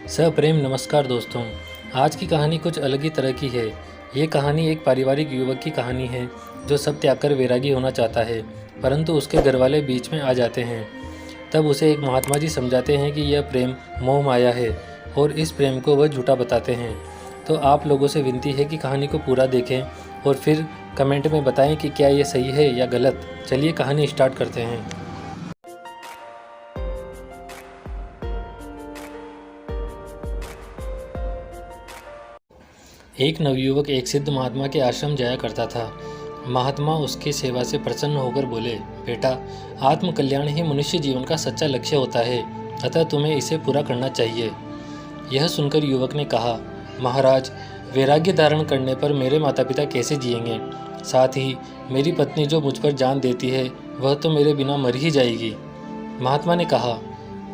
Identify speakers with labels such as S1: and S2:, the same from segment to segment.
S1: सप्रेम नमस्कार दोस्तों। आज की कहानी कुछ अलग ही तरह की है। ये कहानी एक पारिवारिक युवक की कहानी है जो सब त्याग कर वैरागी होना चाहता है, परंतु उसके घरवाले बीच में आ जाते हैं। तब उसे एक महात्मा जी समझाते हैं कि यह प्रेम मोह माया है और इस प्रेम को वह झूठा बताते हैं। तो आप लोगों से विनती है कि कहानी को पूरा देखें और फिर कमेंट में बताएं कि क्या ये सही है या गलत। चलिए कहानी स्टार्ट करते हैं। एक नवयुवक एक सिद्ध महात्मा के आश्रम जाया करता था। महात्मा उसकी सेवा से प्रसन्न होकर बोले, बेटा, आत्म कल्याण ही मनुष्य जीवन का सच्चा लक्ष्य होता है, अतः तुम्हें इसे पूरा करना चाहिए। यह सुनकर युवक ने कहा, महाराज, वैराग्य धारण करने पर मेरे माता पिता कैसे जिएंगे? साथ ही मेरी पत्नी जो मुझ पर जान देती है वह तो मेरे बिना मर ही जाएगी। महात्मा ने कहा,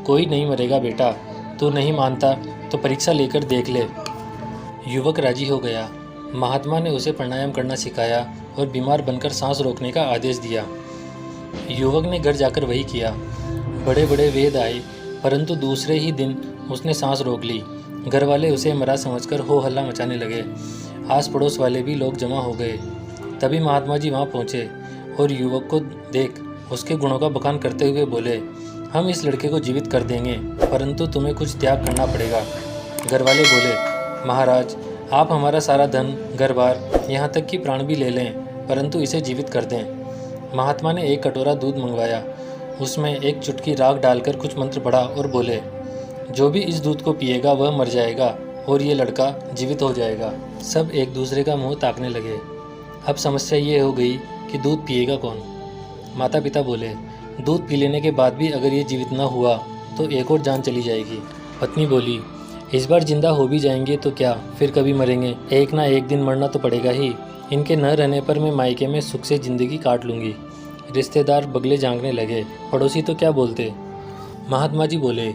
S1: कोई नहीं मरेगा बेटा, तू नहीं मानता तो परीक्षा लेकर देख ले। युवक राजी हो गया। महात्मा ने उसे प्राणायाम करना सिखाया और बीमार बनकर सांस रोकने का आदेश दिया। युवक ने घर जाकर वही किया। बड़े बड़े वेद आए, परंतु दूसरे ही दिन उसने सांस रोक ली। घर वाले उसे मरा समझकर हो हल्ला मचाने लगे। आस पड़ोस वाले भी लोग जमा हो गए। तभी महात्मा जी वहाँ पहुँचे और युवक को देख उसके गुणों का बखान करते हुए बोले, हम इस लड़के को जीवित कर देंगे, परंतु तुम्हें कुछ त्याग करना पड़ेगा। घर वाले बोले, महाराज, आप हमारा सारा धन, घर बार, यहाँ तक कि प्राण भी ले लें, परंतु इसे जीवित कर दें। महात्मा ने एक कटोरा दूध मंगवाया। उसमें एक चुटकी राख डालकर कुछ मंत्र पढ़ा और बोले, जो भी इस दूध को पिएगा वह मर जाएगा और ये लड़का जीवित हो जाएगा। सब एक दूसरे का मुंह ताकने लगे। अब समस्या ये हो गई कि दूध पिएगा कौन? माता पिता बोले, दूध पी लेने के बाद भी अगर ये जीवित न हुआ तो एक और जान चली जाएगी। पत्नी बोली, इस बार जिंदा हो भी जाएंगे तो क्या, फिर कभी मरेंगे, एक ना एक दिन मरना तो पड़ेगा ही। इनके न रहने पर मैं मायके में सुख से ज़िंदगी काट लूँगी। रिश्तेदार बगले झांकने लगे, पड़ोसी तो क्या बोलते। महात्मा जी बोले,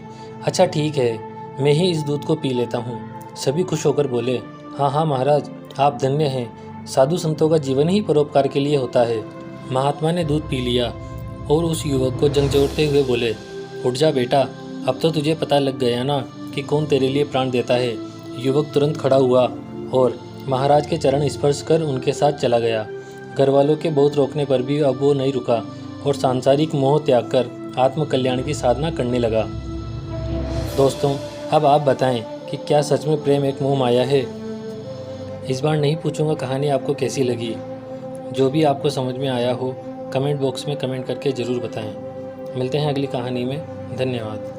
S1: अच्छा ठीक है, मैं ही इस दूध को पी लेता हूँ। सभी खुश होकर बोले, हाँ हाँ महाराज, आप धन्य हैं, साधु संतों का जीवन ही परोपकार के लिए होता है। महात्मा ने दूध पी लिया और उस युवक को झंझोड़ते हुए बोले, उठ जा बेटा, अब तो तुझे पता लग गया ना कि कौन तेरे लिए प्राण देता है। युवक तुरंत खड़ा हुआ और महाराज के चरण स्पर्श कर उनके साथ चला गया। घर वालों के बहुत रोकने पर भी अब वो नहीं रुका और सांसारिक मोह त्याग कर आत्म कल्याण की साधना करने लगा। दोस्तों, अब आप बताएं कि क्या सच में प्रेम एक मोह माया है? इस बार नहीं पूछूंगा कहानी आपको कैसी लगी। जो भी आपको समझ में आया हो कमेंट बॉक्स में कमेंट करके ज़रूर बताएं। मिलते हैं अगली कहानी में। धन्यवाद।